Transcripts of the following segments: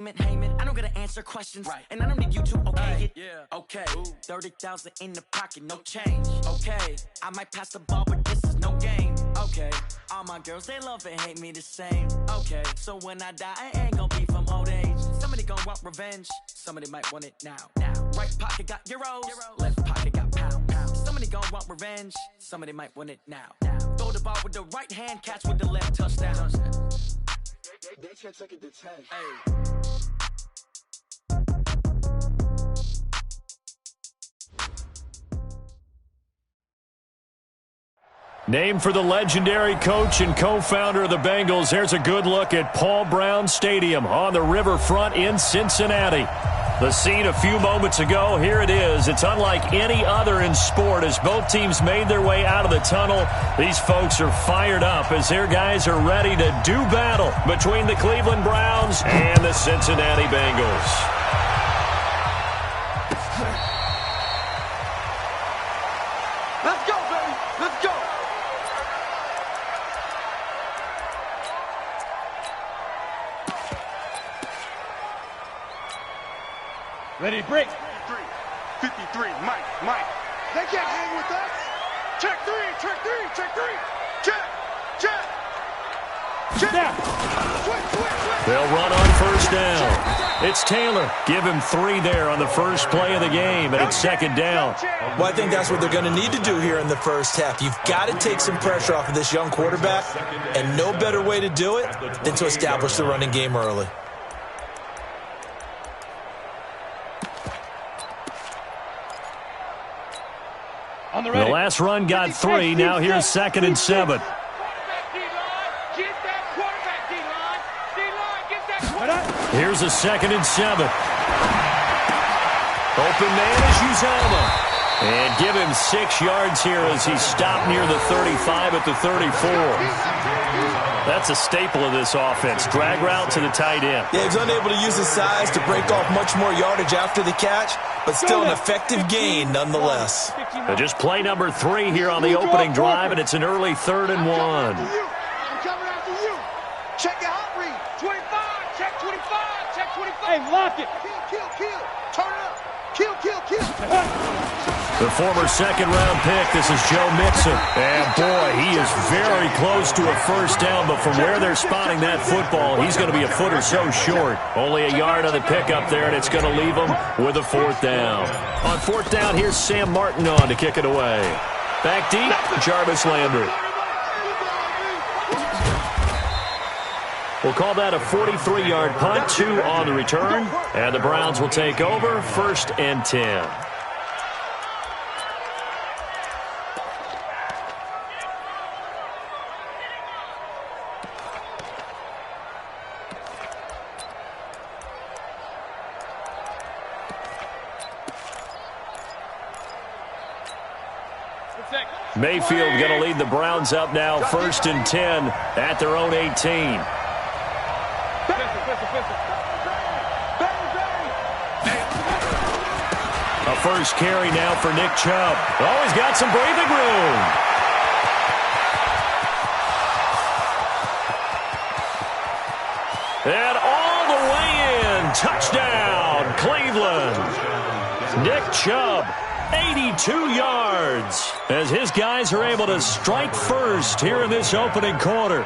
I don't gotta answer questions, right? And I don't need you to okay it. Yeah. Okay. 30,000 in the pocket, no change. Okay. I might pass the ball, but this is no game. Okay. All my girls, they love and hate me the same. Okay. So when I die, I ain't gonna be from old age. Somebody gonna want revenge. Somebody might want it now. Right pocket got euros. Left pocket got pounds. Somebody gonna want revenge. Somebody might want it now. Throw the ball with the right hand, catch with the left, touchdown. They can't take it to 10. Hey. Named for the legendary coach and co-founder of the Bengals, here's a good look at Paul Brown Stadium on the riverfront in Cincinnati. The scene a few moments ago, here it is. It's unlike any other in sport as both teams made their way out of the tunnel. These folks are fired up as their guys are ready to do battle between the Cleveland Browns and the Cincinnati Bengals. Let's go, baby. Let's go. Ready, break. 53, Mike. They can't hang with us. Check three. Check. Now. Switch. They'll run on first down. It's Taylor. Give him 3 there on the first play of the game, and it's second down. Well, I think that's what they're going to need to do here in the first half. You've got to take some pressure off of this young quarterback, and no better way to do it than to establish the running game early. The last run got 3. Now here's 2nd and 7. Here's a 2nd and 7. Open man is Uzomah. And give him 6 yards here as he stopped near the 35 at the 34. That's a staple of this offense. Drag route to the tight end. Yeah, he's unable to use his size to break off much more yardage after the catch, but still an effective gain nonetheless. Just play number 3 here on the opening drive, and it's an early 3rd and 1. I'm coming after you. Check your hot read. 25. Check 25. Check 25. Hey, lock it. Kill. Turn it up. Kill. The former second-round pick, this is Joe Mixon. And, boy, he is very close to a first down, but from where they're spotting that football, he's going to be a foot or so short. Only a yard on the pickup there, and it's going to leave him with a 4th down. On 4th down, here's Sam Martin on to kick it away. Back deep, Jarvis Landry. We'll call that a 43-yard punt, 2 on the return, and the Browns will take over 1st and 10. Mayfield going to lead the Browns up now, 1st and 10 at their own 18. A first carry now for Nick Chubb. Oh, he's got some breathing room. And all the way in. Touchdown, Cleveland. Nick Chubb. 82 yards as his guys are able to strike first here in this opening quarter.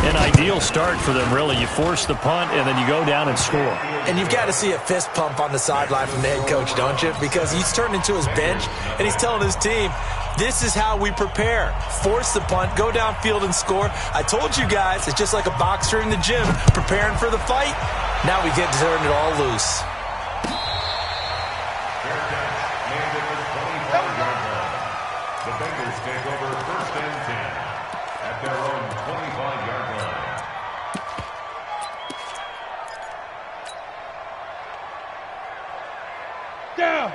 An ideal start for them, really. You force the punt, and then you go down and score. And you've got to see a fist pump on the sideline from the head coach, don't you? Because he's turned into his bench, and he's telling his team, this is how we prepare. Force the punt, go downfield and score. I told you guys, it's just like a boxer in the gym preparing for the fight. Now we get to turn it all loose. The Bengals take over 1st and 10 at their own 25-yard line.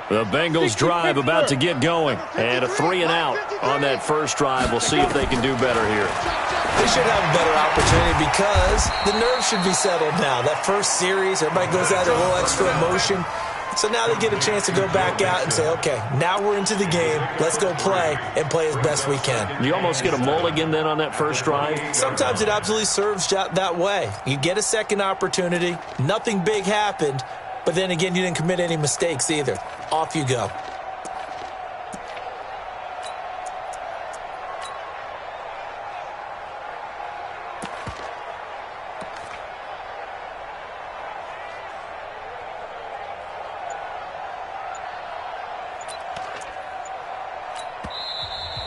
The Bengals drive about to get going. And a 3 and out on that first drive. We'll see if they can do better here. They should have a better opportunity because the nerves should be settled now. That first series, everybody goes out a little extra emotion. So now they get a chance to go back out and say, okay, now we're into the game. Let's go play and play as best we can. You almost get a mulligan then on that first drive? Sometimes it absolutely serves that way. You get a second opportunity. Nothing big happened. But then again, you didn't commit any mistakes either. Off you go.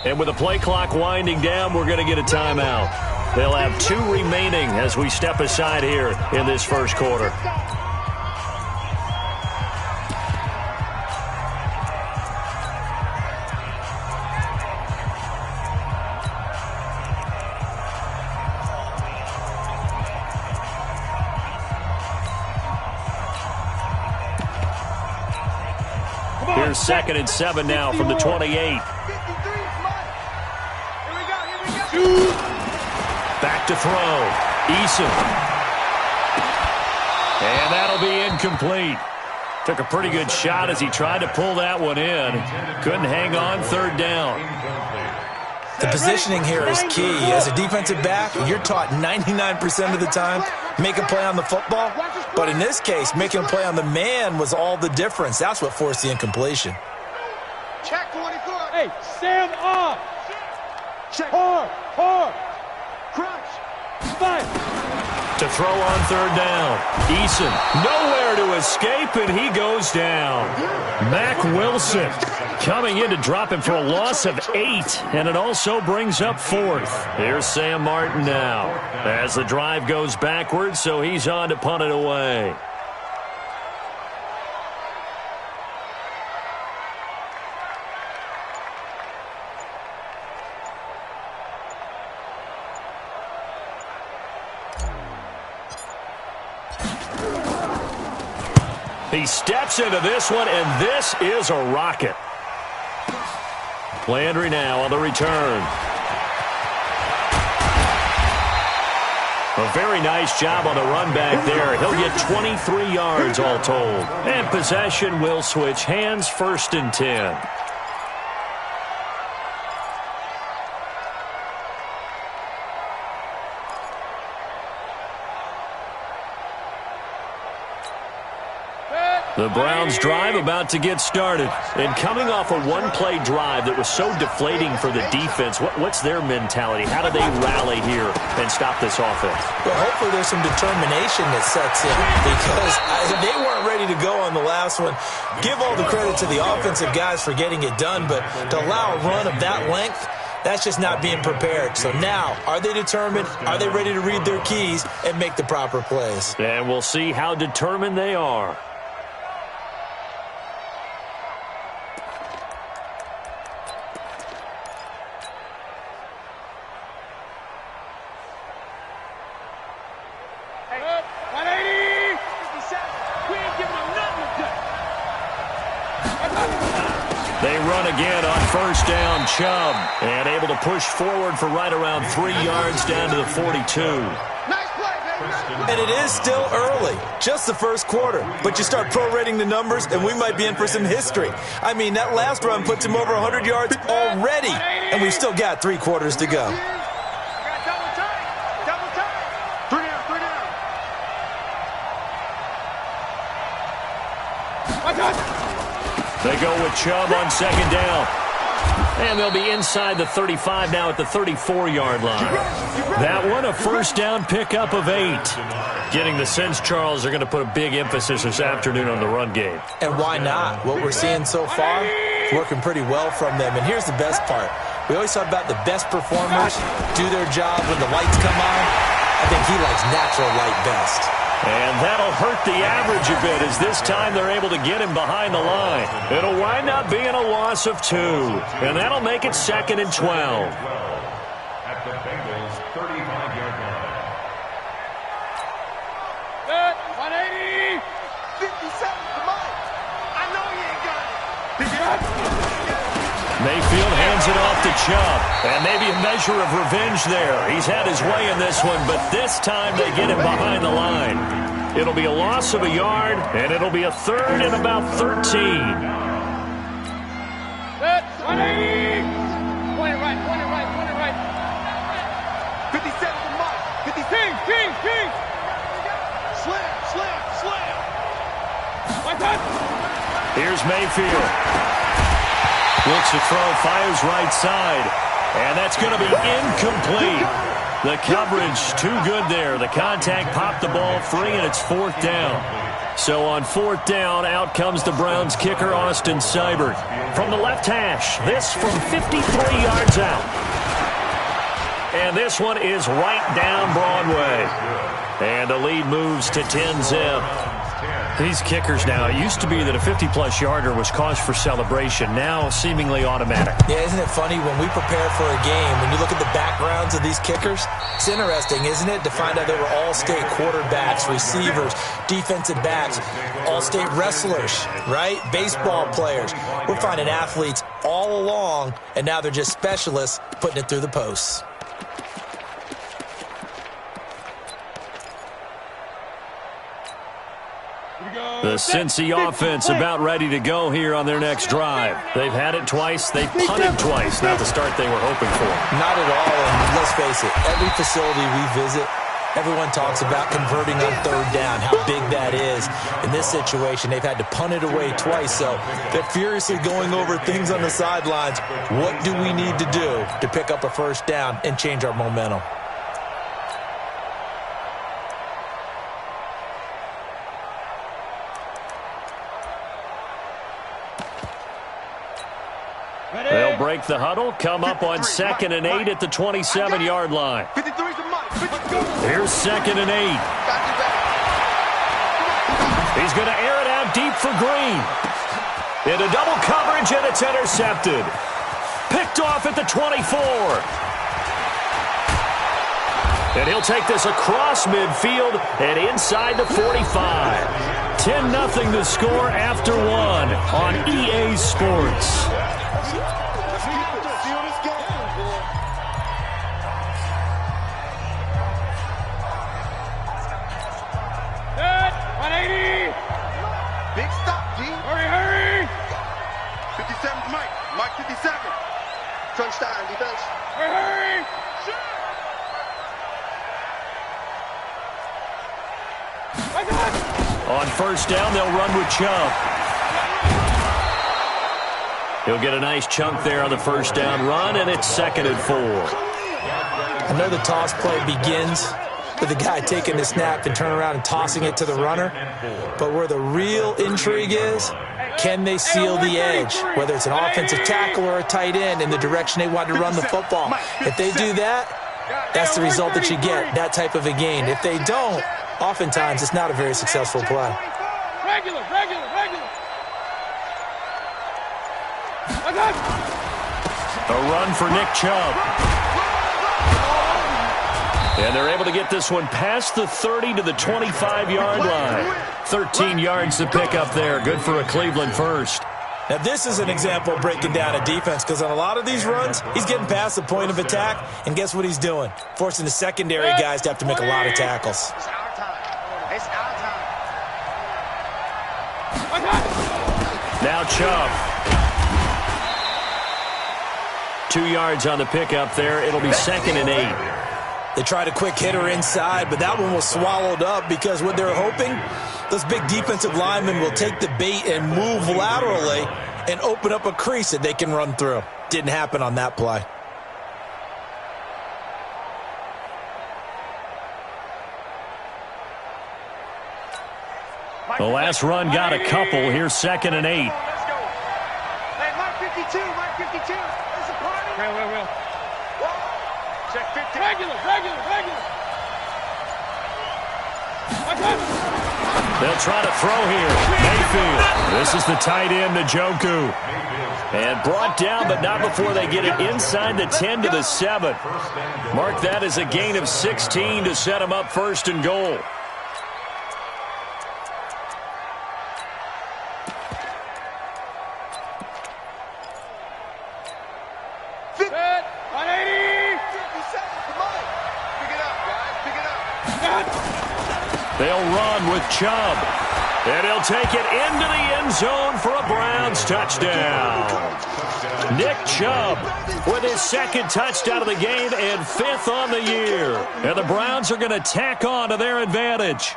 And with the play clock winding down, we're going to get a timeout. They'll have 2 remaining as we step aside here in this first quarter. Here's 2nd and 7 now from the 28. Back to throw. Eason. And that'll be incomplete. Took a pretty good shot as he tried to pull that one in. Couldn't hang on 3rd down. The positioning here is key. As a defensive back, you're taught 99% of the time, make a play on the football. But in this case, making a play on the man was all the difference. That's what forced the incompletion. Check 24. Hey, stand up. Check. Hard. Crunch. Fight. To throw on 3rd down. Eason nowhere to escape, and he goes down. Mack Wilson coming in to drop him for a loss of 8, and it also brings up 4th. Here's Sam Martin now as the drive goes backwards, so he's on to punt it away. He steps into this one, and this is a rocket. Landry now on the return. A very nice job on the run back there. He'll get 23 yards all told. And possession will switch hands, 1st and 10. The Browns drive about to get started. And coming off a one-play drive that was so deflating for the defense, what's their mentality? How do they rally here and stop this offense? Well, hopefully there's some determination that sets in because they weren't ready to go on the last one. Give all the credit to the offensive guys for getting it done, but to allow a run of that length, that's just not being prepared. So now, are they determined? Are they ready to read their keys and make the proper plays? And we'll see how determined they are. They run again on 1st down, Chubb, and able to push forward for right around 3 yards down to the 42. And it is still early, just the first quarter. But you start prorating the numbers, and we might be in for some history. I mean, that last run puts him over 100 yards already, and we've still got 3 quarters to go. They go with Chubb on 2nd down. And they'll be inside the 35 now at the 34-yard line. That one, a 1st down pickup of 8. Getting the sense, Charles, they're going to put a big emphasis this afternoon on the run game. And why not? What we're seeing so far is working pretty well from them. And here's the best part. We always talk about the best performers do their job when the lights come on. I think he likes natural light best. And that'll hurt the average a bit as this time they're able to get him behind the line. It'll wind up being a loss of 2. And that'll make it 2nd and 12. At the Bengals' 35-yard line. 180. 57. Come on. I know you ain't got it. Mayfield hands it off to Chubb. And maybe a measure of revenge there. He's had his way in this one, but this time they get him behind the line. It'll be a loss of a yard, and it'll be a third and about 13. Set, 180. Point it right, point it right, point it right. 57 to Mike. 50. King. Slam. Here's Mayfield. Looks to throw, fires right side. And that's going to be incomplete. The coverage too good there. The contact popped the ball free, and it's 4th down. So on 4th down, out comes the Browns kicker, Austin Seibert. From the left hash, this from 53 yards out. And this one is right down Broadway. And the lead moves to 10-zip. These kickers now, it used to be that a 50-plus yarder was cause for celebration. Now seemingly automatic. Yeah, isn't it funny when we prepare for a game, when you look at the backgrounds of these kickers, it's interesting, isn't it, to find out they were all-state quarterbacks, receivers, defensive backs, all-state wrestlers, right? Baseball players. We're finding athletes all along, and now they're just specialists putting it through the posts. The Cincy offense about ready to go here on their next drive. They've had it twice. They've punted twice. Not the start they were hoping for. Not at all, and let's face it, every facility we visit, everyone talks about converting on 3rd down, how big that is. In this situation, they've had to punt it away twice, so they're furiously going over things on the sidelines. What do we need to do to pick up a 1st down and change our momentum? They'll break the huddle, come up on 2nd and 8 at the 27-yard line. 53's the Mike. Here's 2nd and 8. He's going to air it out deep for Green. Into double coverage, and it's intercepted. Picked off at the 24. And he'll take this across midfield and inside the 45. 10-0 the score after 1 on EA Sports. Big stop, G. Hurry. 57's Mike. Mike 57. Touchdown, defense. Hurry. On 1st down, they'll run with Chubb. He'll get a nice chunk there on the 1st down run, and it's 2nd and 4. I know the toss play begins with the guy taking the snap and turning around and tossing it to the runner. But where the real intrigue is, can they seal the edge, whether it's an offensive tackle or a tight end, in the direction they want to run the football? If they do that, that's the result that you get, that type of a gain. If they don't, oftentimes it's not a very successful play. Regular. A run for Nick Chubb. And they're able to get this one past the 30 to the 25-yard line. 13 yards to pick up there. Good for a Cleveland first. Now, this is an example of breaking down a defense, because on a lot of these runs, he's getting past the point of attack, and guess what he's doing? Forcing the secondary guys to have to make a lot of tackles. It's our time. Now Chubb. 2 yards on the pickup there. It'll be 2nd and 8. They tried a quick hitter inside, but that one was swallowed up, because what they're hoping, those big defensive linemen will take the bait and move laterally and open up a crease that they can run through. Didn't happen on that play. The last run got a couple. Here's 2nd and 8. Let's go. Hey, Mike 52. It's a party. Will. Check 50. Regular. They'll try to throw here. Mayfield. This is the tight end, Njoku. And brought down, but not before they get it inside the 10 to the 7. Mark that as a gain of 16 to set them up 1st and goal. They'll run run with Chubb. And he'll take it into the end zone for a Browns touchdown. Nick Chubb with his second touchdown of the game and 5th on the year. And the Browns are going to tack on to their advantage.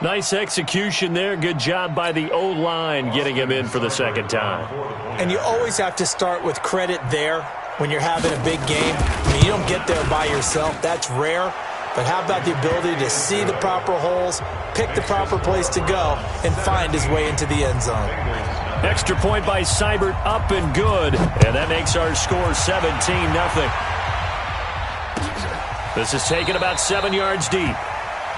Nice execution there. Good job by the O-line getting him in for the second time. And you always have to start with credit there when you're having a big game. I mean, you don't get there by yourself. That's rare. But how about the ability to see the proper holes, pick the proper place to go, and find his way into the end zone? Extra point by Seibert, up and good. And that makes our score 17-0. This is taken about 7 yards deep.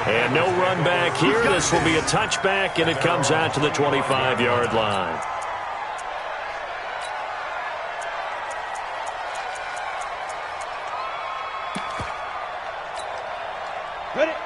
And no run back here. This will be a touchback, and it comes out to the 25-yard line.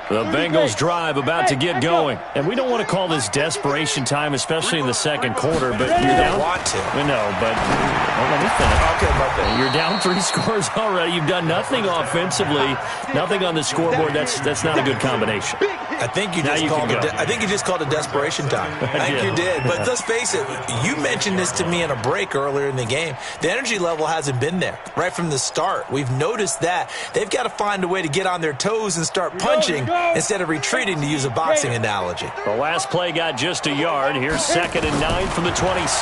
The Bengals drive about to get going. And we don't want to call this desperation time, especially in the second quarter. But you're down. Want to. No, but let me finish. Okay, my bad. You're down 3 scores already. You've done nothing offensively, nothing on the scoreboard. That's not a good combination. I think you just called it desperation time. I think you did. But let's face it, you mentioned this to me in a break earlier in the game. The energy level hasn't been there right from the start. We've noticed that. They've got to find a way to get on their toes and start punching instead of retreating, to use a boxing analogy. The last play got just a yard. Here's 2nd and 9 from the 26.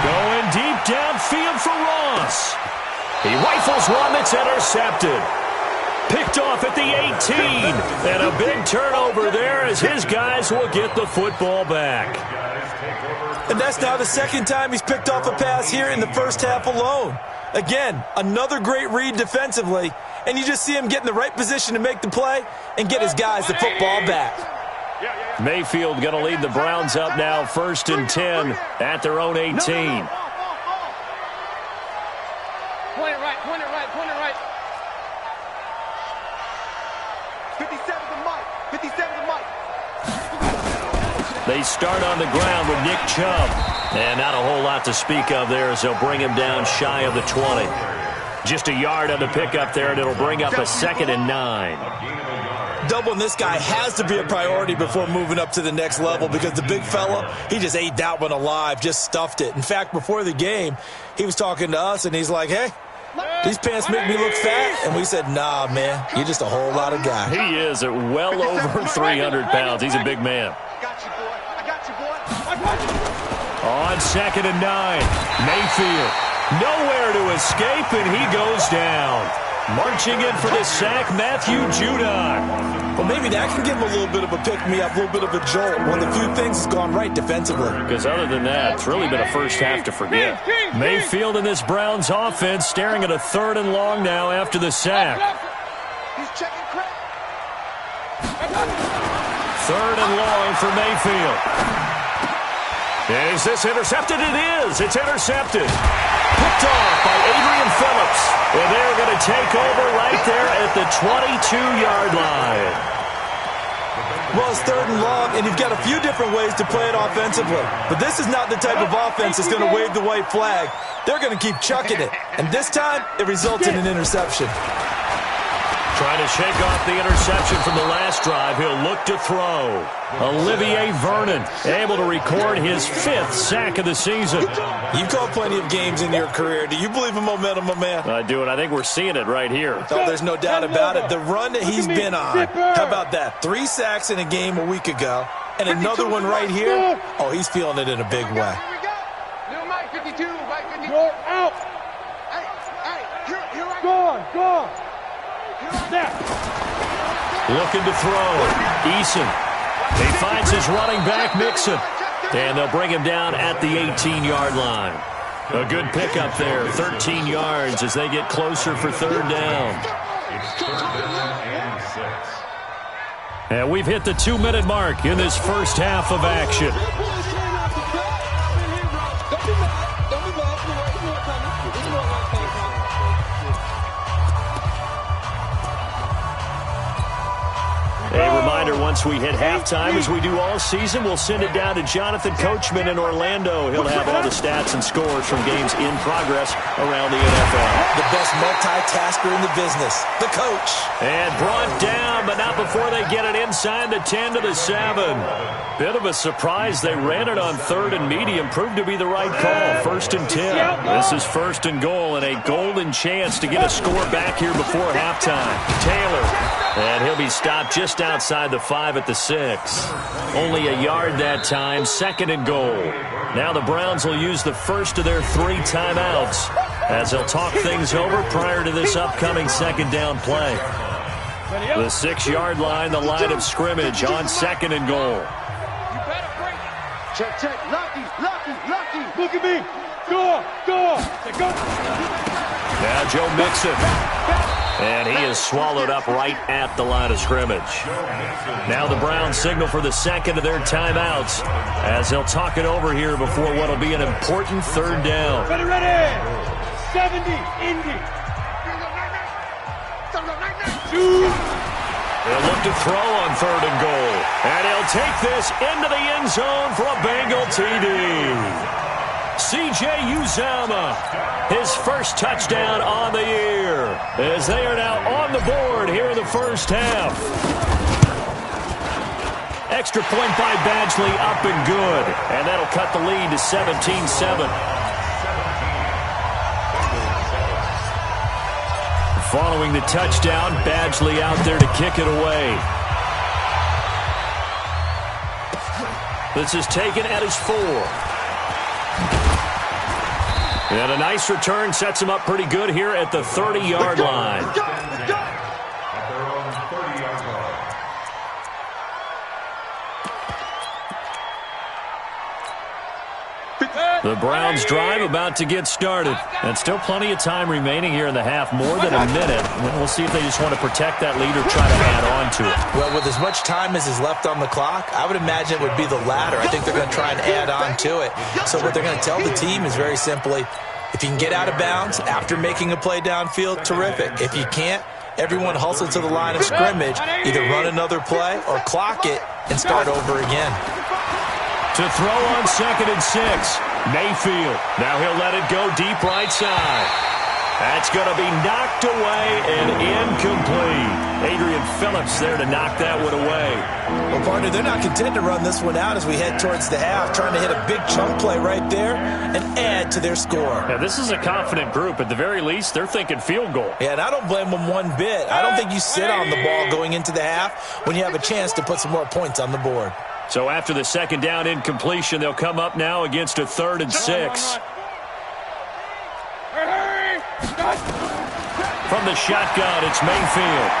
Going deep downfield for Ross. He rifles one that's intercepted. Picked off at the 18. And a big turnover there as his guys will get the football back. And that's now the second time he's picked off a pass here in the first half alone. Again, another great read defensively. And you just see him get in the right position to make the play and get his guys the football back. Mayfield going to lead the Browns up now, 1st and 10 at their own 18. Point it right, point it right, point it right. 57 to Mike, 57 to Mike. They start on the ground with Nick Chubb. And not a whole lot to speak of there as they'll bring him down shy of the 20. Just a yard on the pickup there, and it'll bring up a 2nd and 9. Doubling this guy has to be a priority before moving up to the next level, because the big fella, he just ate that one alive, just stuffed it. In fact, before the game, he was talking to us, and he's like, hey, these pants make me look fat. And we said, nah, man, you're just a whole lot of guy. He is at well over 300 pounds. He's a big man. I got you, boy. I got you, boy. I got you. On 2nd and 9, Mayfield. Nowhere to escape, and he goes down. Marching in for the sack, Matthew Judon. Well, maybe that can give him a little bit of a pick-me-up, a little bit of a jolt. One of the few things that's gone right defensively. Because other than that, it's really been a first half to forget. Mayfield in this Browns offense staring at a 3rd and long now after the sack. He's checking crack. 3rd and long for Mayfield. Is this intercepted? It is. It's intercepted. Picked off by Adrian Phillips. And they're going to take over right there at the 22-yard line. Well, it's 3rd and long, and you've got a few different ways to play it offensively. But this is not the type of offense that's going to wave the white flag. They're going to keep chucking it. And this time, it results in an interception. Trying to shake off the interception from the last drive. He'll look to throw. Olivier Vernon able to record his 5th sack of the season. You've called plenty of games in your career. Do you believe in momentum, my man? I do, and I think we're seeing it right here. Oh, there's no doubt about it. The run that he's been on. How about that? 3 sacks in a game a week ago, and another one right here. Oh, he's feeling it in a big way. Here we go. Little Mike 52, Mike 52. You're out. Hey, here I go. Go on. Looking to throw. Eason. He finds his running back, Mixon. And they'll bring him down at the 18-yard line. A good pickup there, 13 yards as they get closer for 3rd down. And we've hit the 2-minute mark in this first half of action. A reminder together once we hit halftime. As we do all season, we'll send it down to Jonathan Coachman in Orlando. He'll have all the stats and scores from games in progress around the NFL. The best multitasker in the business, the coach. And brought down, but not before they get it inside the 10 to the 7. Bit of a surprise. They ran it on 3rd and medium. Proved to be the right call. 1st and 10. This is 1st and goal and a golden chance to get a score back here before halftime. Taylor, and he'll be stopped just outside the 5 at the 6. Only a yard that time. 2nd and goal. Now the Browns will use the first of their 3 timeouts as they'll talk things over prior to this upcoming 2nd down play. The 6-yard line, the line of scrimmage on 2nd and goal. Check, check. Lucky. Look at me. Go. Go. Now Joe Mixon. And he is swallowed up right at the line of scrimmage. Now the Browns signal for the 2nd of their timeouts as they'll talk it over here before what will be an important 3rd down. Ready. 70. Indy. They'll look to throw on 3rd and goal. And he'll take this into the end zone for a Bengal TD. C.J. Uzomah, his first touchdown on the year, as they are now on the board here in the first half. Extra point by Badgley, up and good. And that'll cut the lead to 17-7. Following the touchdown, Badgley out there to kick it away. This is taken at his 4. And a nice return sets him up pretty good here at the 30-yard line. At their own 30-yard line. The Browns drive about to get started. And still plenty of time remaining here in the half, more than a minute. We'll see if they just want to protect that lead or try to add on to it. Well, with as much time as is left on the clock, I would imagine it would be the latter. I think they're going to try and add on to it. So what they're going to tell the team is very simply, if you can get out of bounds after making a play downfield, terrific. If you can't, everyone hustle to the line of scrimmage, either run another play or clock it and start over again. To throw on 2nd and 6. Mayfield. Now he'll let it go deep right side. That's going to be knocked away and incomplete. Adrian Phillips there to knock that one away. Well, partner, they're not content to run this one out as we head towards the half, trying to hit a big chunk play right there and add to their score. Now, this is a confident group. At the very least, they're thinking field goal. Yeah, and I don't blame them one bit. I don't think you sit on the ball going into the half when you have a chance to put some more points on the board. So after the 2nd down incompletion, they'll come up now against a 3rd and 6. From the shotgun, it's Mayfield.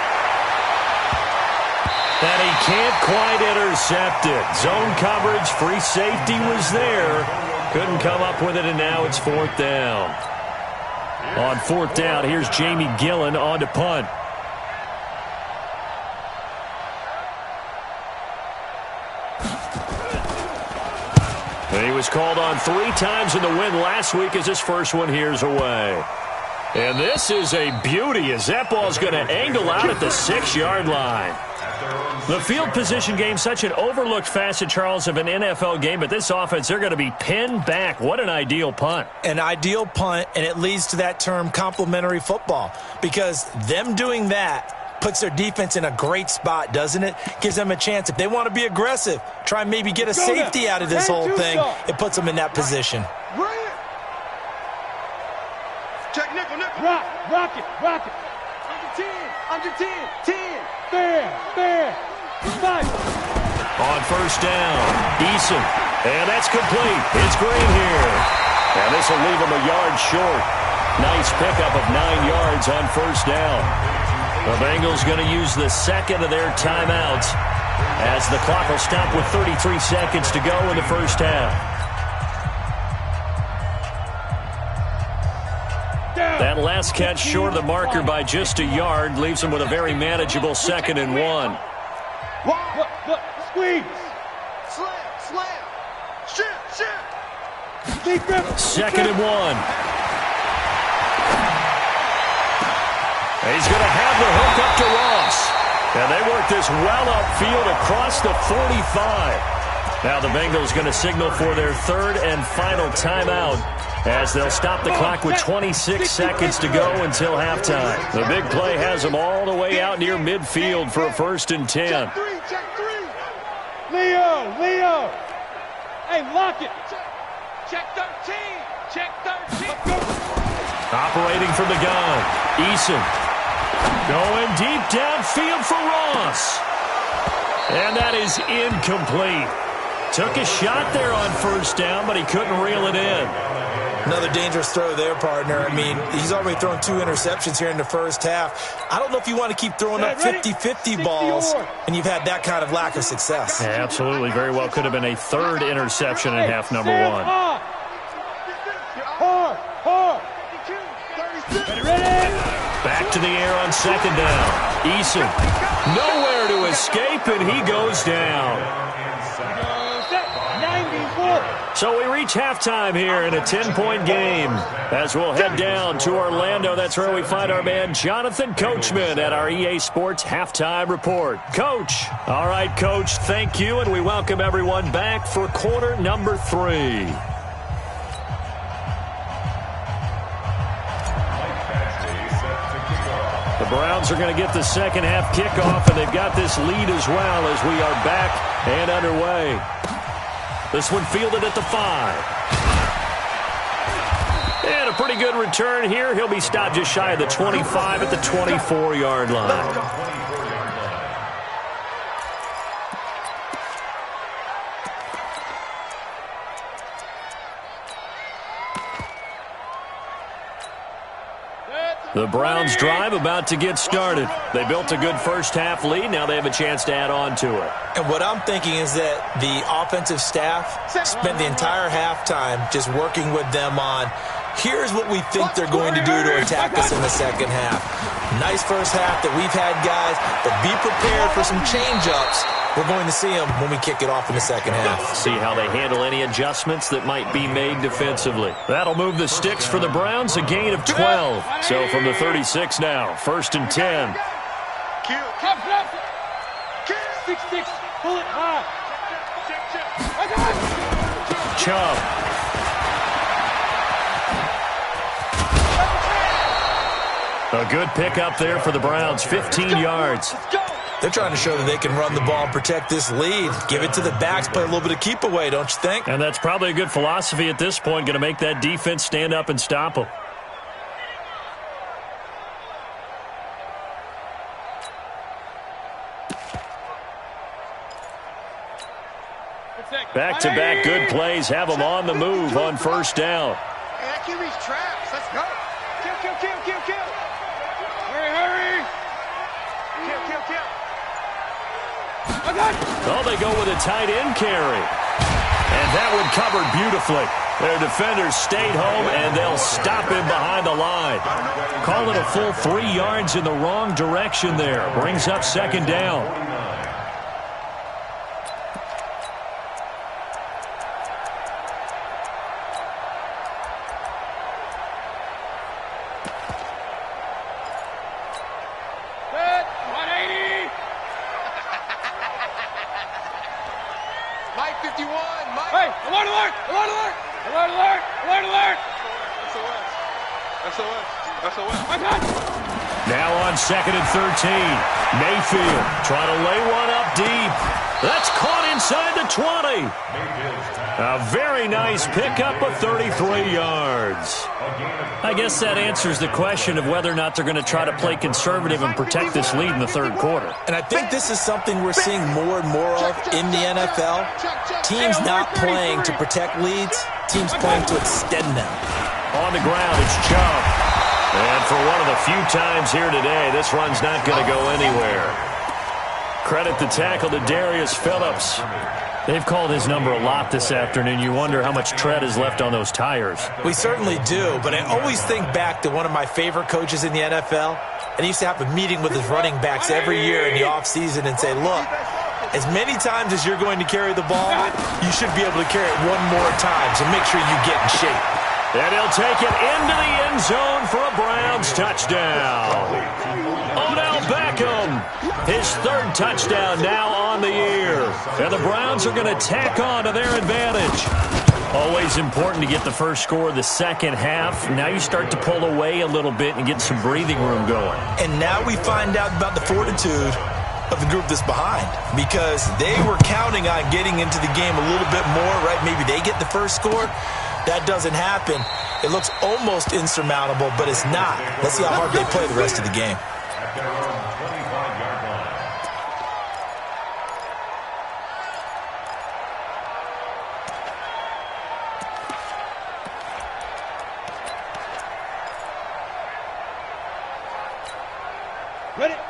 And he can't quite intercept it. Zone coverage, free safety was there. Couldn't come up with it, and now it's 4th down. On 4th down, here's Jamie Gillen on to punt. And he was called on 3 times in the win last week as his first one here's away. And this is a beauty as that ball's going to angle out at the 6-yard line. The field position game, such an overlooked facet, Charles, of an NFL game, but this offense, they're going to be pinned back. What an ideal punt. An ideal punt, and it leads to that term complementary football, because them doing that puts their defense in a great spot, doesn't it? Gives them a chance. If they want to be aggressive, try and maybe get a safety out of this whole thing, it puts them in that position. Check nickel. Rock it. Under 10. 10. Fair. 5. On 1st down, Eason. And that's complete. It's Green here. And this will leave him a yard short. Nice pickup of 9 yards on 1st down. The Bengals going to use the 2nd of their timeouts as the clock will stop with 33 seconds to go in the first half. That last catch short of the marker by just a yard leaves him with a very manageable 2nd and 1. Squeeze. Slam. Shoot. 2nd and 1. He's going to have the hook up to Ross. And they work this well upfield across the 45. Now the Bengals going to signal for their third and final timeout as they'll stop the clock with 26 seconds to go until halftime. The big play has them all the way out near midfield for a 1st and 10. Check three. Leo. Hey, lock it. Check 13. Check 13. Operating from the gun, Eason. Going deep downfield for Ross. And that is incomplete. Took a shot there on 1st down, but he couldn't reel it in. Another dangerous throw there, partner. I mean, he's already thrown 2 interceptions here in the first half. I don't know if you want to keep throwing up 50-50 balls, and you've had that kind of lack of success. Yeah, absolutely. Very well could have been a 3rd interception in half number 1. Hard. Ready? Back to the air on 2nd down. Eason, nowhere to escape, and he goes down. So we reach halftime here in a 10-point game. As we'll head down to Orlando, that's where we find our man Jonathan Coachman at our EA Sports Halftime Report. Coach. All right, Coach, thank you, and we welcome everyone back for quarter number 3. The Browns are going to get the second half kickoff, and they've got this lead as well as we are back and underway. This one fielded at the 5. And a pretty good return here. He'll be stopped just shy of the 25 at the 24-yard line. The Browns drive about to get started. They built a good first half lead. Now they have a chance to add on to it. And what I'm thinking is that the offensive staff spent the entire halftime just working with them on, here's what we think they're going to do to attack us in the second half. Nice first half that we've had, guys, but be prepared for some change-ups. We're going to see them when we kick it off in the second half. See how they handle any adjustments that might be made defensively. That'll move the sticks for the Browns, a gain of 12. So from the 36 now, 1st and 10. Six. Pull it high. Chubb. A good pickup there for the Browns, 15 yards. They're trying to show that they can run the ball and protect this lead. Give it to the backs, play a little bit of keep away, don't you think? And that's probably a good philosophy at this point, going to make that defense stand up and stop them. Back-to-back good plays have them on the move on 1st down. Hey, that QB's traps. Let's go. Kill. Hurry. Kill. Oh, they go with a tight end carry. And that one covered beautifully. Their defenders stayed home, and they'll stop him behind the line. Call it a full 3 yards in the wrong direction there. Brings up 2nd down. Now on 2nd and 13. Mayfield trying to lay one up deep. That's caught inside the 20. A very nice pickup of 33 yards. I guess that answers the question of whether or not they're going to try to play conservative and protect this lead in the 3rd quarter. And I think this is something we're seeing more and more of in the NFL. Teams not playing to protect leads, teams playing to extend them. On the ground, it's Chubb. And for one of the few times here today, this run's not going to go anywhere. Credit the tackle to Darius Phillips. They've called his number a lot this afternoon. You wonder how much tread is left on those tires. We certainly do, but I always think back to one of my favorite coaches in the NFL, and he used to have a meeting with his running backs every year in the offseason and say, look, as many times as you're going to carry the ball, you should be able to carry it one more time, so make sure you get in shape. And he'll take it into the end zone for a Browns touchdown. Odell Beckham. His third touchdown now on the year. And the Browns are going to tack on to their advantage. Always important to get the first score of the second half. Now you start to pull away a little bit and get some breathing room going. And now we find out about the fortitude of the group that's behind, because they were counting on getting into the game a little bit more, right? Maybe they get the first score. That doesn't happen. It looks almost insurmountable, but it's not. Let's see how hard they play the rest of the game. At their own 25-yard line.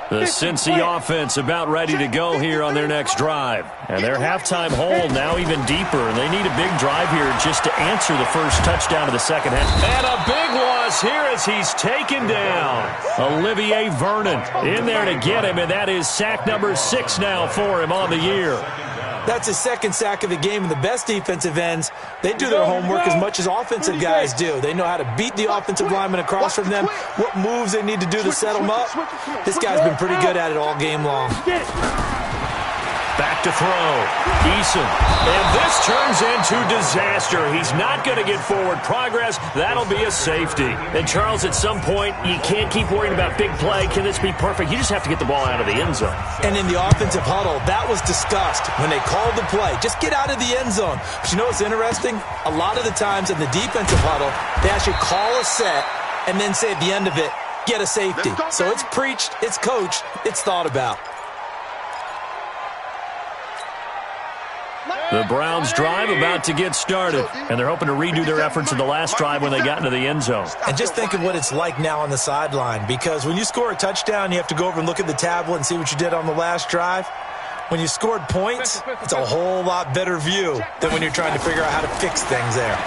The Cincy offense about ready to go here on their next drive. And their halftime hole now even deeper. And they need a big drive here just to answer the first touchdown of the second half. And a big loss here as he's taken down. Olivier Vernon in there to get him. And that is sack number 6 now for him on the year. That's his second sack of the game, and the best defensive ends, they do their homework as much as offensive guys do. They know how to beat the offensive lineman across from them, what moves they need to do to set them up. This guy's been pretty good at it all game long. Back to throw. Eason. And this turns into disaster. He's not going to get forward progress. That'll be a safety. And, Charles, at some point, you can't keep worrying about big play. Can this be perfect? You just have to get the ball out of the end zone. And in the offensive huddle, that was discussed when they called the play. Just get out of the end zone. But you know what's interesting? A lot of the times in the defensive huddle, they actually call a set and then say at the end of it, get a safety. So it's preached, it's coached, it's thought about. The Browns drive about to get started, and they're hoping to redo their efforts in the last drive when they got into the end zone. And just think of what it's like now on the sideline, because when you score a touchdown, you have to go over and look at the tablet and see what you did on the last drive. When you scored points, it's a whole lot better view than when you're trying to figure out how to fix things there.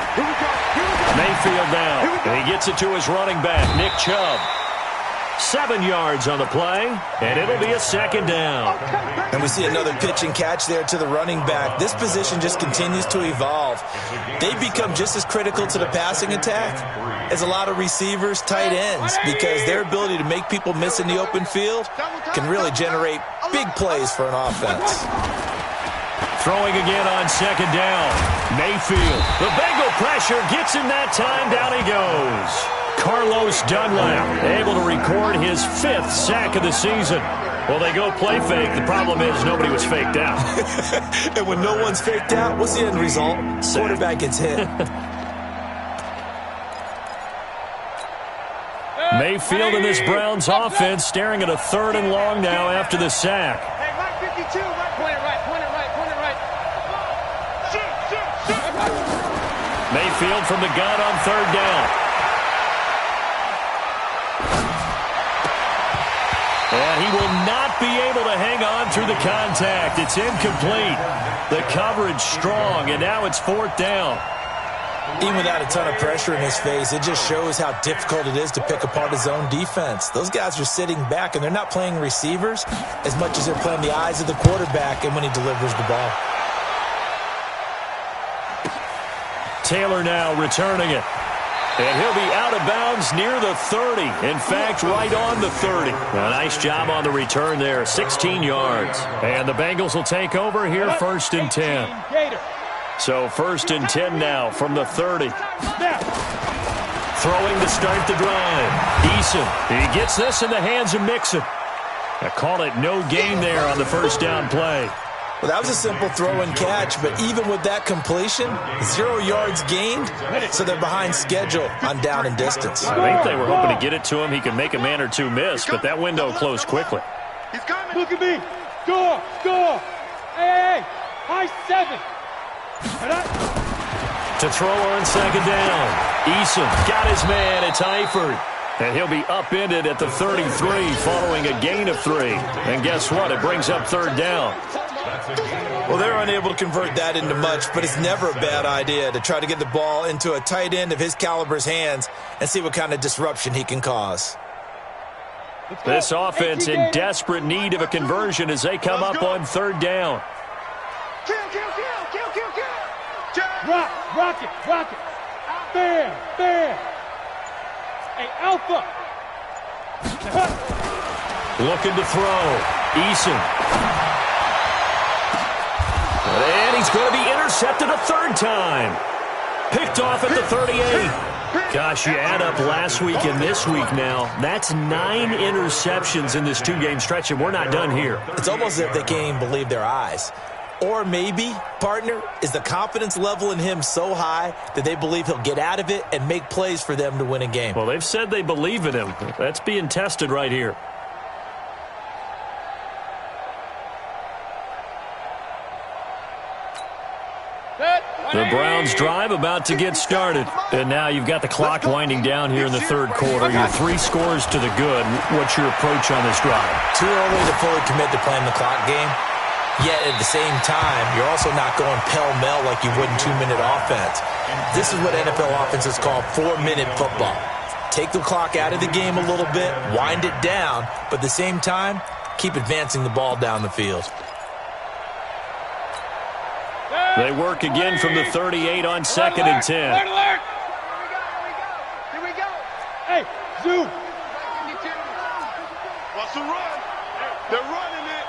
Mayfield down, and he gets it to his running back, Nick Chubb. 7 yards on the play, and it'll be a second down. And we see another pitch and catch there to the running back. This position just continues to evolve. They become just as critical to the passing attack as a lot of receivers, tight ends, because their ability to make people miss in the open field can really generate big plays for an offense. Throwing again on second down. Mayfield. The Bengal pressure gets him that time. Down he goes. Carlos Dunlap able to record his 5th sack of the season. Well, they go play fake. The problem is nobody was faked out. And when no one's faked out, what's the end result? Quarterback gets hit. Mayfield and this Browns offense staring at a 3rd and long now after the sack. Hey, right 52, right, point it right. Shoot. Mayfield from the gun on 3rd down. And he will not be able to hang on through the contact. It's incomplete. The coverage strong, and now it's 4th down. Even without a ton of pressure in his face, it just shows how difficult it is to pick apart his own defense. Those guys are sitting back, and they're not playing receivers as much as they're playing the eyes of the quarterback and when he delivers the ball. Taylor now returning it. And he'll be out of bounds near the 30. In fact, right on the 30. A nice job on the return there. 16 yards. And the Bengals will take over here 1st and 10. So 1st and 10 now from the 30. Throwing to start the drive. Eason. He gets this in the hands of Mixon. I call it no gain there on the 1st down play. Well, that was a simple throw and catch, but even with that completion, 0 yards gained, so they're behind schedule on down and distance. I think they were hoping to get it to him. He could make a man or two miss, but that window closed quickly. Look at me. Score. Hey. High 7. To throw on 2nd down. Eason got his man. It's Eifert. And he'll be upended at the 33 following a gain of 3. And guess what? It brings up 3rd down. Well, they're unable to convert that into much, but it's never a bad idea to try to get the ball into a tight end of his caliber's hands and see what kind of disruption he can cause. This offense in desperate need of a conversion as they come up on 3rd down. Kill. Rock it. Bam. Hey, Alpha. Looking to throw. Eason. And he's going to be intercepted a third time. Picked off at the 38. Gosh, you add up last week and this week now. That's 9 interceptions in this 2-game stretch, and we're not done here. It's almost as if they can't even believe their eyes. Or maybe, partner, is the confidence level in him so high that they believe he'll get out of it and make plays for them to win a game. Well, they've said they believe in him. That's being tested right here. The Browns drive about to get started. And now you've got the clock winding down here in the third quarter. You're 3 scores to the good. What's your approach on this drive? Too early to fully commit to playing the clock game. Yet at the same time, you're also not going pell-mell like you would in 2-minute offense. This is what NFL offenses call 4-minute football. Take the clock out of the game a little bit, wind it down, but at the same time, keep advancing the ball down the field. They work again from the 38 on 2nd and 10. Alert, alert! Here we go. Hey, zoom. What's the run? They're running it.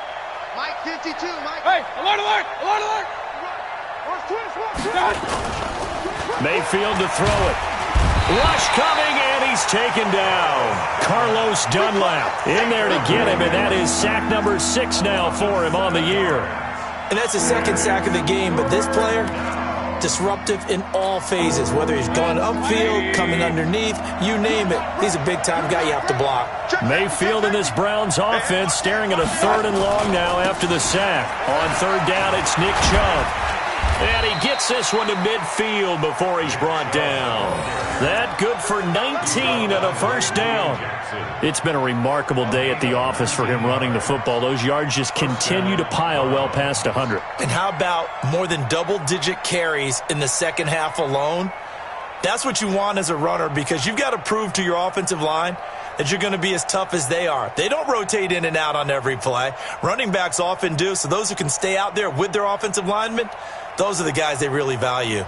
Mike 52, Mike. Hey, alert, alert, alert, alert. Mayfield to throw it. Rush coming, and he's taken down. Carlos Dunlap in there to get him, and that is sack number 6 now for him on the year. And that's the second sack of the game, but this player, disruptive in all phases, whether he's going upfield, coming underneath, you name it. He's a big-time guy you have to block. Mayfield in this Browns offense staring at a 3rd and long now after the sack. On 3rd down, it's Nick Chubb. And he gets this one to midfield before he's brought down. That good for 19 and a 1st down. It's been a remarkable day at the office for him running the football. Those yards just continue to pile well past 100. And how about more than double-digit carries in the second half alone? That's what you want as a runner, because you've got to prove to your offensive line that you're going to be as tough as they are. They don't rotate in and out on every play. Running backs often do, so those who can stay out there with their offensive linemen, those are the guys they really value.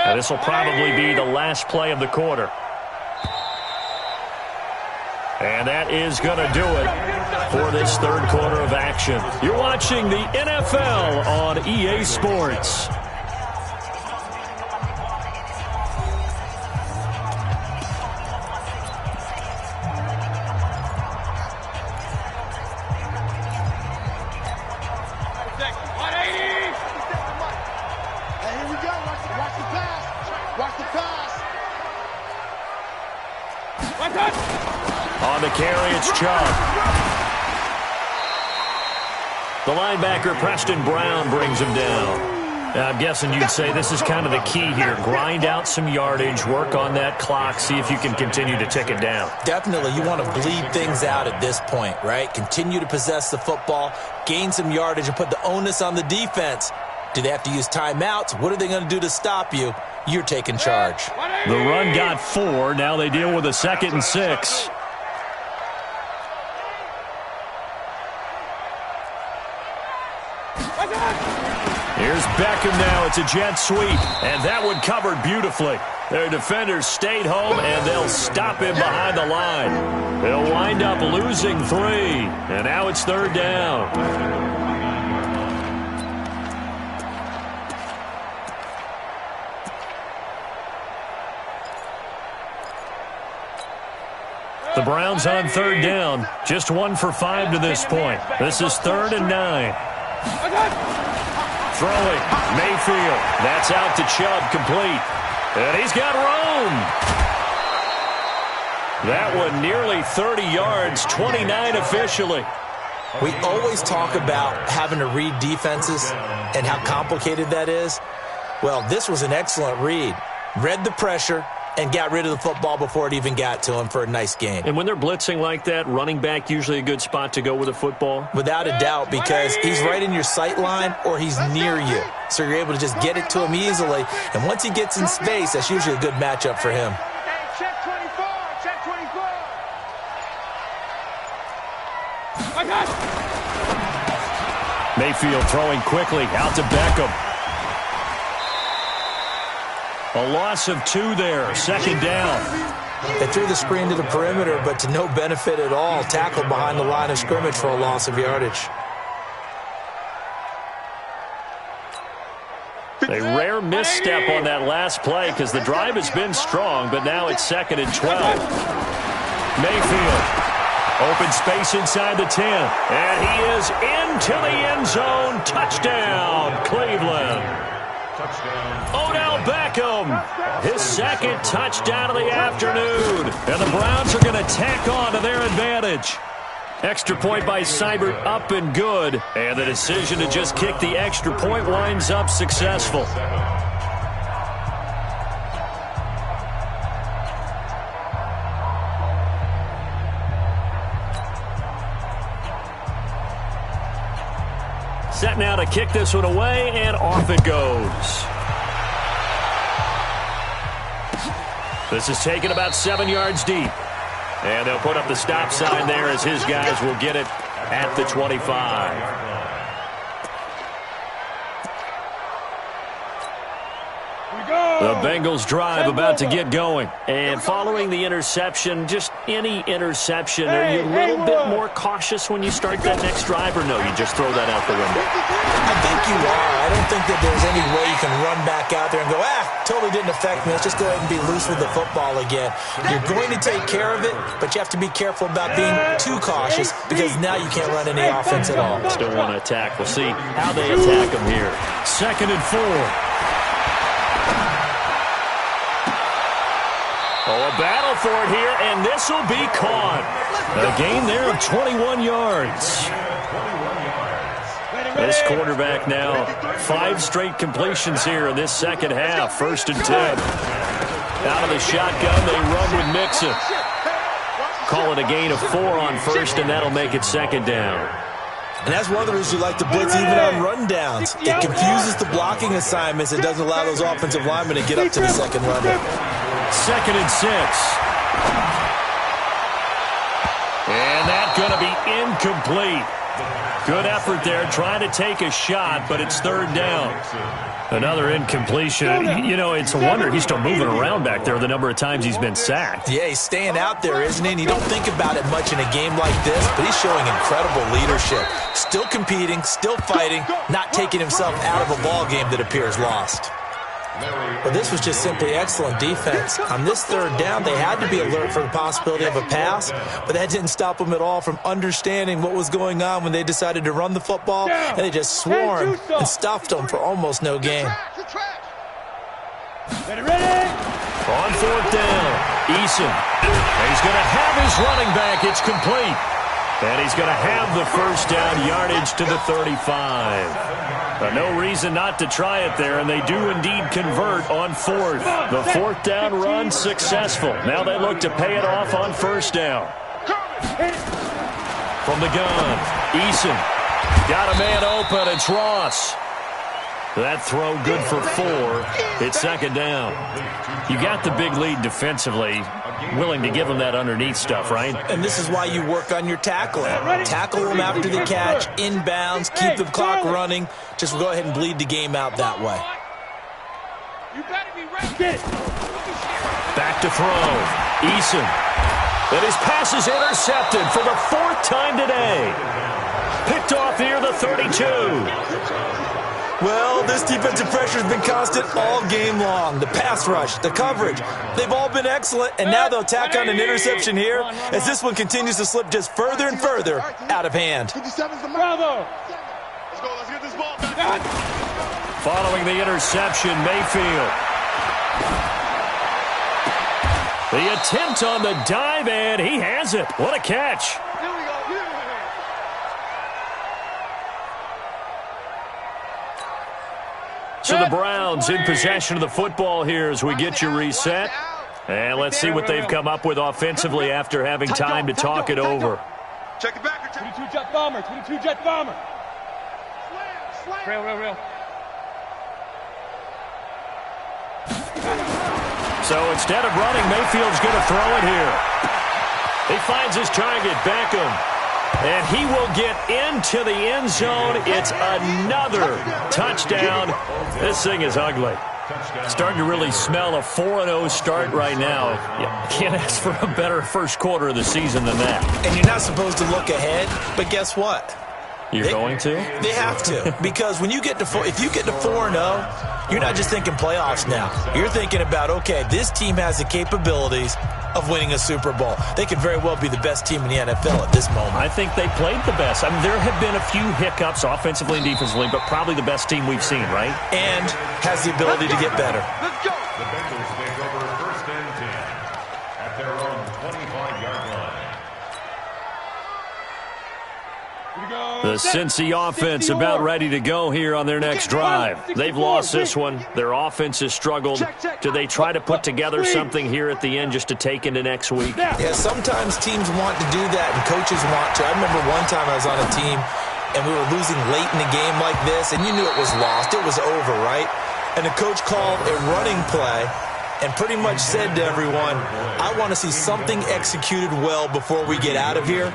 And this will probably be the last play of the quarter. And that is going to do it for this 3rd quarter of action. You're watching the NFL on EA Sports. On the carry, it's Chubb. The linebacker, Preston Brown, brings him down. Now, I'm guessing you'd say this is kind of the key here. Grind out some yardage, work on that clock, see if you can continue to tick it down. Definitely, you want to bleed things out at this point, right? Continue to possess the football, gain some yardage, and put the onus on the defense. Do they have to use timeouts? What are they going to do to stop you? You're taking charge. The run got 4. Now they deal with a 2nd and 6. Here's Beckham now. It's a jet sweep, and that one covered beautifully. Their defenders stayed home, and they'll stop him behind the line. They'll wind up losing 3, and now it's 3rd down. The Browns on 3rd down. Just 1 for 5 to this point. This is 3rd and 9. Throwing. Mayfield. That's out to Chubb, complete. And he's got room. That one nearly 30 yards, 29 officially. We always talk about having to read defenses and how complicated that is. Well, this was an excellent read. Read the pressure and got rid of the football before it even got to him for a nice gain. And when they're blitzing like that, running back usually a good spot to go with the football? Without a doubt, because he's right in your sight line or he's near you. So you're able to just get it to him easily. And once he gets in space, that's usually a good matchup for him. Check 24, check 24. Mayfield throwing quickly out to Beckham. A loss of 2 there. Second down. They threw the screen to the perimeter, but to no benefit at all. Tackled behind the line of scrimmage for a loss of yardage. A rare misstep on that last play because the drive has been strong, but now it's 2nd and 12. Mayfield, open space inside the 10, and he is into the end zone. Touchdown, Cleveland. Odell Beckham, his 2nd touchdown of the afternoon, and the Browns are going to tack on to their advantage. Extra point by Seibert, up and good. And the decision to just kick the extra point winds up successful. Set now to kick this one away, and off it goes. This is taken about 7 yards deep. And they'll put up the stop sign there as his guys will get it at the 25. The Bengals drive about to get going. And following the interception, just any interception, are you a little bit more cautious when you start that next drive, or no, you just throw that out the window? I think you are. I don't think that there's any way you can run back out there and go, totally didn't affect me. Let's just go ahead and be loose with the football again. You're going to take care of it, but you have to be careful about being too cautious because now you can't run any offense at all. Still want to attack. We'll see how they attack them here. 2nd and 4. Oh, a battle for it here, and this will be caught. A gain there of 21 yards. This quarterback now, 5 straight completions here in this second half. 1st and 10. Out of the shotgun, they run with Mixon. Call it a gain of 4 on 1st, and that'll make it 2nd down. And that's one of the reasons you like to blitz even on rundowns. It confuses the blocking assignments. It doesn't allow those offensive linemen to get up to the second level. 2nd and 6. And that's going to be incomplete. Good effort there, trying to take a shot, but it's 3rd down. Another incompletion. You know, it's a wonder he's still moving around back there the number of times he's been sacked. Yeah, he's staying out there, isn't he? And you don't think about it much in a game like this, but he's showing incredible leadership. Still competing, still fighting, not taking himself out of a ball game that appears lost. But this was just simply excellent defense. On this 3rd down, they had to be alert for the possibility of a pass, but that didn't stop them at all from understanding what was going on when they decided to run the football, and they just swarmed and stuffed them for almost no gain. On 4th down, Eason. He's going to have his running back. It's complete. And he's going to have the 1st down yardage to the 35. No reason not to try it there, and they do indeed convert on 4th. The 4th down run successful. Now they look to pay it off on 1st down. From the gun, Eason. Got a man open. It's Ross. That throw good for 4. It's 2nd down. You got the big lead defensively. Willing to give them that underneath stuff, right? And this is why you work on your tackling. Tackle them after the catch, inbounds, keep the clock running. Just go ahead and bleed the game out that way. Back to throw. Eason. And his pass is intercepted for the 4th time today. Picked off near the 32. Well, this defensive pressure has been constant all game long. The pass rush, the coverage, they've all been excellent, and now they'll tack on an interception here as this one continues to slip just further and further out of hand. Bravo! Let's get this ball back. Following the interception, Mayfield. The attempt on the dive, and he has it. What a catch. So the Browns in possession of the football here as we get you reset. And let's see what they've come up with offensively after having time to talk it over. Check it back. 22 jet bomber. 22 jet bomber. Real. So instead of running, Mayfield's going to throw it here. He finds his target, Beckham. And he will get into the end zone. It's another touchdown. This thing is ugly. Starting to really smell a 4-0 start right now. You can't ask for a better first quarter of the season than that. And you're not supposed to look ahead, but guess what? You're going to? They have to, because when you get to if you get to 4-0, you're not just thinking playoffs now. You're thinking about, okay, this team has the capabilities of winning a Super Bowl. They could very well be the best team in the NFL at this moment. I think they played the best. I mean, there have been a few hiccups offensively and defensively, but probably the best team we've seen, right? And has the ability to get better. Let's go. The Bengals take over 1st and 10 at their own 25-yard line. The Cincy offense about ready to go here on their next drive. They've lost this one. Their offense has struggled. Do they try to put together something here at the end just to take into next week? Yeah, sometimes teams want to do that and coaches want to. I remember one time I was on a team and we were losing late in a game like this, and you knew it was lost. It was over, right? And the coach called a running play and pretty much said to everyone, I want to see something executed well before we get out of here.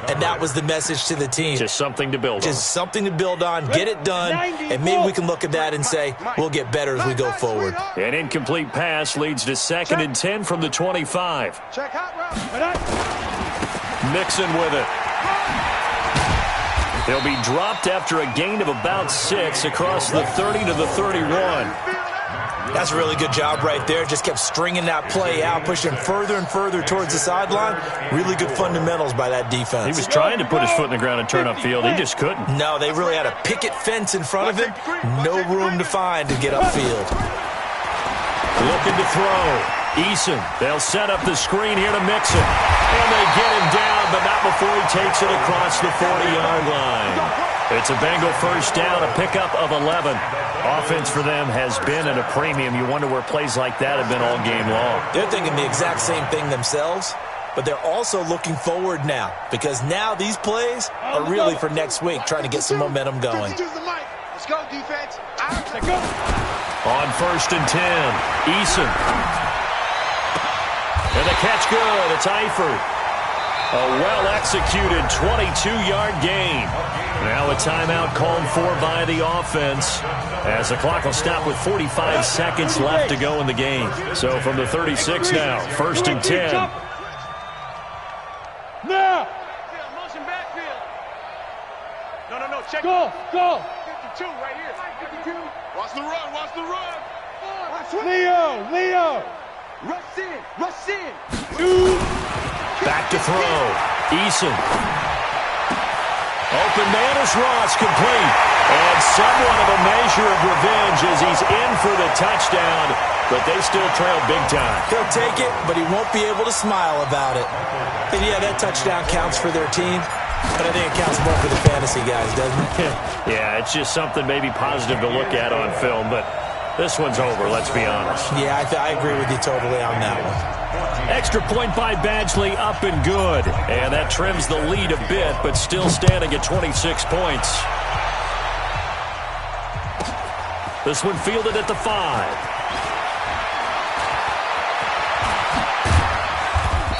And that was the message to the team. Just something to build on. Just something to build on, get it done, and maybe we can look at that and say, we'll get better as we go forward. An incomplete pass leads to 2nd and 10 from the 25. Check hot route. Mixon with it. He'll be dropped after a gain of about 6 across the 30 to the 31. That's a really good job right there. Just kept stringing that play out, pushing further and further towards the sideline. Really good fundamentals by that defense. He was trying to put his foot in the ground and turn upfield. He just couldn't. No, they really had a picket fence in front of him. No room to find to get upfield. Looking to throw. Eason. They'll set up the screen here to Mixon. And they get him down, but not before he takes it across the 40-yard line. It's a Bengal first down, a pickup of 11. Offense for them has been at a premium. You wonder where plays like that have been all game long. They're thinking the exact same thing themselves, but they're also looking forward now, because now these plays are really for next week, trying to get some momentum going. Let's go, defense. On 1st and 10, Eason. And the catch good. It's Eifert. A well-executed 22-yard gain. Now a timeout called for by the offense, as the clock will stop with 45 seconds left to go in the game. So from the 36 now, 1st and 10. Now. Motion backfield. No. Check. Go. 52 right here. 52. Watch the run. Leo. Rush in. Back to throw. Eason. Open man is Ross, complete. And somewhat of a measure of revenge as he's in for the touchdown, but they still trail big time. He'll take it, but he won't be able to smile about it. And yeah, that touchdown counts for their team, but I think it counts more for the fantasy guys, doesn't it? Yeah, it's just something maybe positive to look at on film, but this one's over, let's be honest. Yeah, I agree with you totally on that one. Extra point by Badgley, up and good. And that trims the lead a bit, but still standing at 26 points. This one fielded at the 5.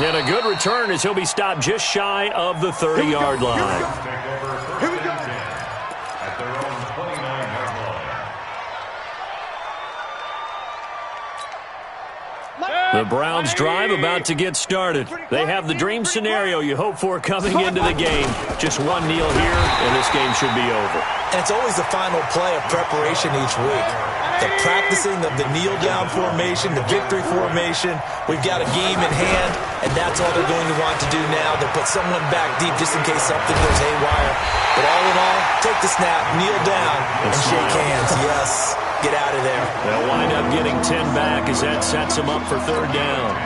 And a good return as he'll be stopped just shy of the 30-yard line. Here we go. At their own 29-yard line. The Browns drive about to get started. They have the dream scenario you hope for coming into the game. Just one kneel here, and this game should be over. And it's always the final play of preparation each week. The practicing of the kneel-down formation, the victory formation. We've got a game in hand, and that's all they're going to want to do now. They'll put someone back deep just in case something goes haywire. But all in all, take the snap, kneel down, and shake hands. Yes. Get out of there. They'll wind up getting 10 back as that sets them up for 3rd down.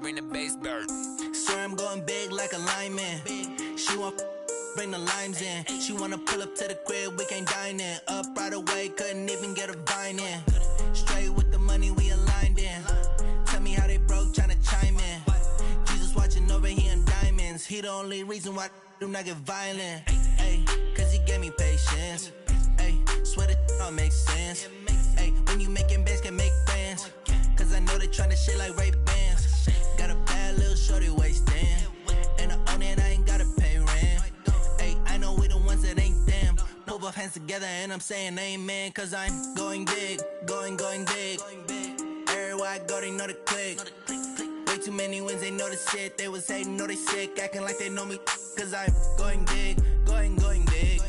bring the bass bird. Swear I'm going big like a lineman. She want bring the limes in. She wanna pull up to the crib, we can't dine in. Up right away, couldn't even get a vine in. Straight with the money, we aligned in. Tell me how they broke, tryna chime in. Jesus watching over here in diamonds. He the only reason why I do not get violent. Ay, cause he gave me patience. Ay, swear that all makes sense. Ay, when you making bands, can make friends. Cause I know they tryna shit like Ray-Bans. Got a bad little shorty wasting. And I own it, I ain't gotta pay rent. Ay, I know we the ones that ain't them. Pull both hands together and I'm saying amen. Cause I'm going big, going big. Everywhere I go, they know the click. Way too many wins, they know the shit. They was hating, know they sick, acting like they know me. Cause I'm going big, going big.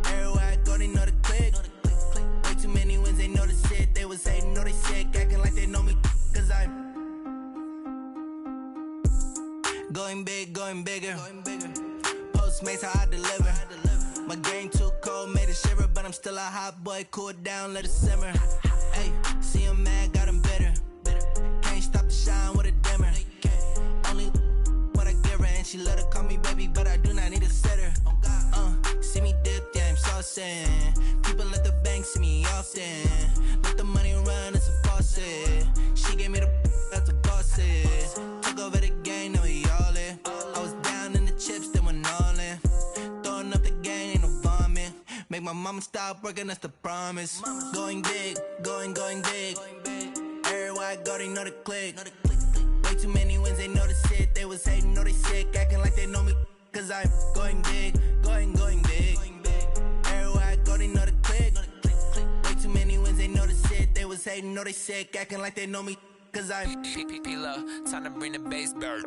Everywhere I go, they know the click. Way too many wins, they know the shit. They was hating, know they sick, acting like they know me. Cause I'm going big, going bigger. Postmates, how I deliver. My game too cold, made it shiver. But I'm still a hot boy, cool it down, let it simmer. Hey, see him mad, got him bitter. Can't stop the shine with a dimmer. Only what I give her, and she let her call me baby, but I do not need a sitter. See me dip, yeah, I'm saucing. People at the bank see me often. Let the money run, it's a faucet. She gave me the that's a boss is. Took over the game, now we all in. I was down in the chips, they went all in. Throwing up the game, ain't no vomit. Make my mama stop working, that's the promise. Going big, going big. Everywhere I go, they know the click. Way too many wins, they know the shit. They was hating, know they sick, acting like they know me. Cause I'm going big, going big. Everywhere I go, they know the click. Way too many wins, they know the shit. They was hating, know they sick, acting like they know me. Cause I'm P-P-P-Love, time to bring the bass bird.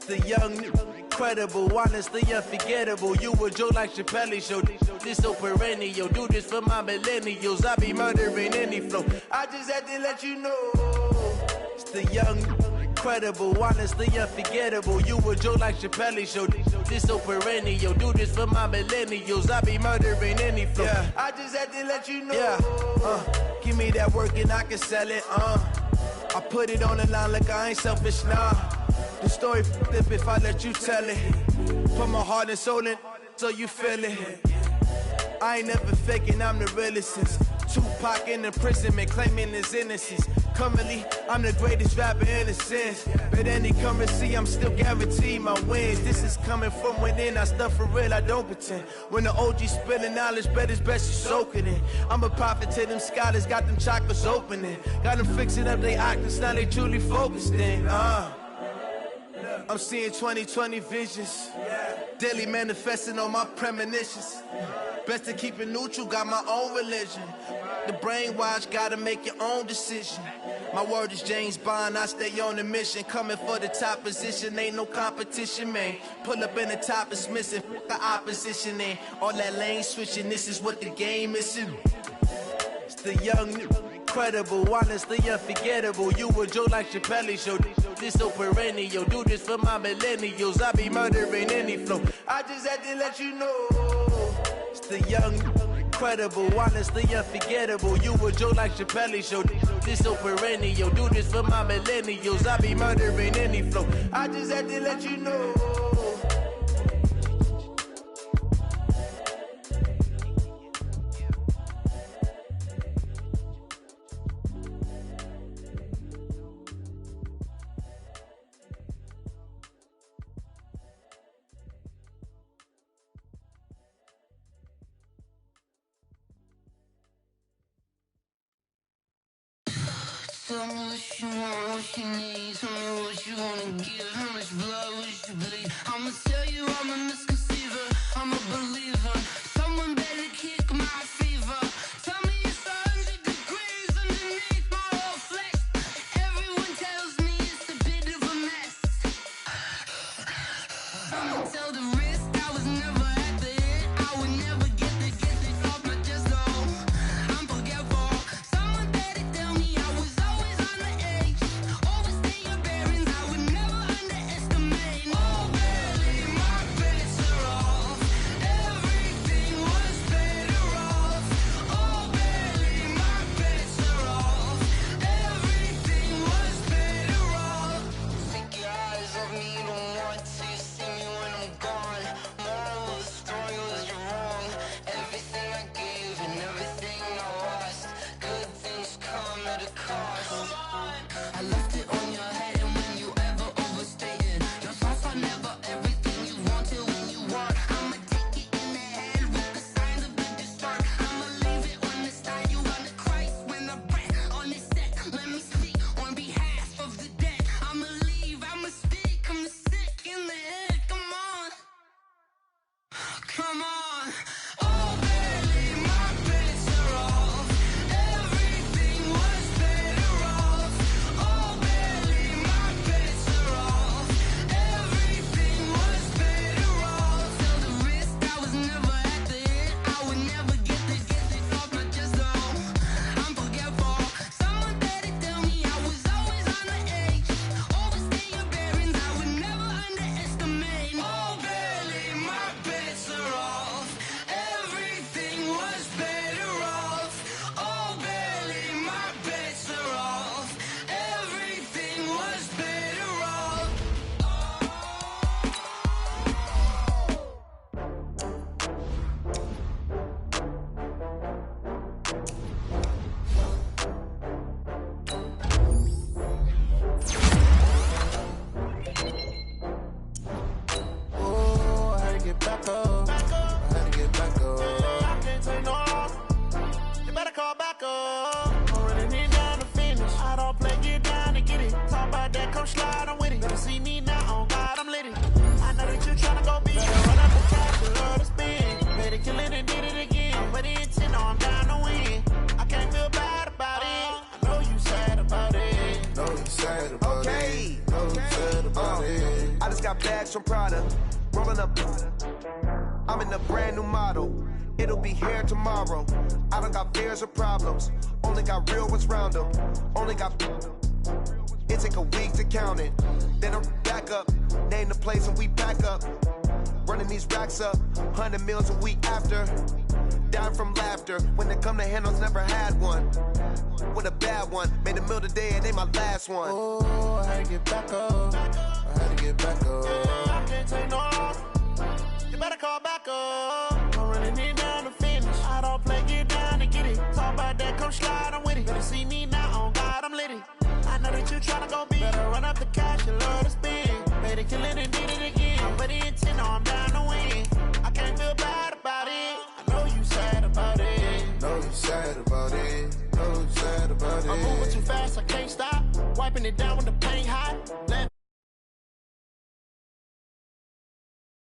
The young, incredible, honestly unforgettable. You a joke like Chappelle show. This so perennial. Do this for my millennials. I be murdering any flow. I just had to let you know. It's the young, incredible, honestly unforgettable. You a joke like Chappelle show. This so perennial. Do this for my millennials. I be murdering any flow. Yeah. I just had to let you know. Yeah. Give me that work and I can sell it. I put it on the line like I ain't selfish, nah. The story flip if I let you tell it. Put my heart and soul in so you feel it. I ain't never faking, I'm the realest since Tupac in imprisonment, claiming his innocence. Currently, I'm the greatest rapper in a sense. But any currency, I'm still guaranteed my wins. This is coming from within, I stuff for real, I don't pretend. When the OG spilling knowledge, bet it's best you soak it in. I'm a prophet to them scholars, got them chakras opening. Got them fixing up they octaves, now they truly focused in. I'm seeing 2020 visions. Daily manifesting on my premonitions. Best to keep it neutral, got my own religion. The brainwash, gotta make your own decision. My word is James Bond, I stay on the mission. Coming for the top position, ain't no competition, man. Pull up in the top, it's missing, the opposition ain't. All that lane switching, this is what the game is. It's the young, incredible, honestly unforgettable. You a joke like Chappelle show. This so perennial. Do this for my millennials. I be murdering any flow. I just had to let you know. It's the young, incredible, honestly unforgettable. You a joke like Chappelle show. This so perennial. Do this for my millennials. I be murdering any flow. I just had to let you know. Tell me what you want, what you need. Tell me what you wanna give. How much blood would you bleed? I'ma tell you I'm a misconceiver. I'm a believer. Someone better kick my fever. Tell me it's 100 degrees underneath my whole flesh. Everyone tells me it's a bit of a mess. I'ma tell the risk I was never at the end. I would never get this off my chest, though. I'm forgetful. Someone better tell me I was always on the edge. Overstay your bearings, I would never underestimate. Oh, barely, my bets are off. Everything was better off. Oh, barely, my bets are off. Everything was better off. Take your eyes off me, you don't want to see me when I'm gone. Moral of the story was you're wrong. Everything I gave and everything I lost. Good things come at a cost. I left it on your head, and when you ever overstated, your thoughts are never everything you wanted when you want. I'ma take it in the head with the signs of the distort. I'ma leave it on the side. You on the Christ when I breath on this set. Let me speak on behalf of the dead. I'ma leave, I'ma speak. I'm the sick in the head. Come on, come on. Oh, barely, my bets are off. Everything was better off. Oh, barely, my bets are off. Everything was better off. Tell the risk I was never at the end. I would never get this off my chest, though. I'm forgetful. Someone better tell me I was always on the edge. Overstay your bearings, I would never underestimate. Oh, barely, my bets are off. Everything was better off. Oh, barely, my bets are off. Everything was better off. Oh, I had to get back up. I had to get back up. I can't take no loss. You better call back up. I'm running it down to finish. I don't play, get down to get it. Talk about that, come slide, I'm with it. Better see me now, on God, I'm lit it. I know that you tryna go big. Better run up the cash, you love to spin. Better kill it and did it again. But the intent, no, I'm down to win. I can't feel bad about it. I know you sad about it. Know you sad about it. Know you sad about it. I just got bags from Prada, rolling up. I'm in a brand new model. It'll be here tomorrow. I don't got fears or problems. Only got real ones round them. Only got. It take a week to count it. Then I'm back up. Name the place and we back up. Running these racks up. 100 meals a week after. Dying from laughter. When it come to handles, never had one. With a bad one. Made a meal today and they my last one. Oh, I had to get back up. I had to get back up. I can't take no loss. You better call back up. I'm running it down to finish. I don't play, get down to get it. Talk about that, come slide, I'm with it. Better see me now, on God, I'm lit it. I know that you tryna go big. Better run up the cash, you love to spin. Better kill it and did it again. But the intent, no, I'm down to win. I can't feel bad about it. I know you sad about it. Know you sad about it. Know you sad about it. I'm moving too fast, I can't stop. Wiping it down when the paint hot.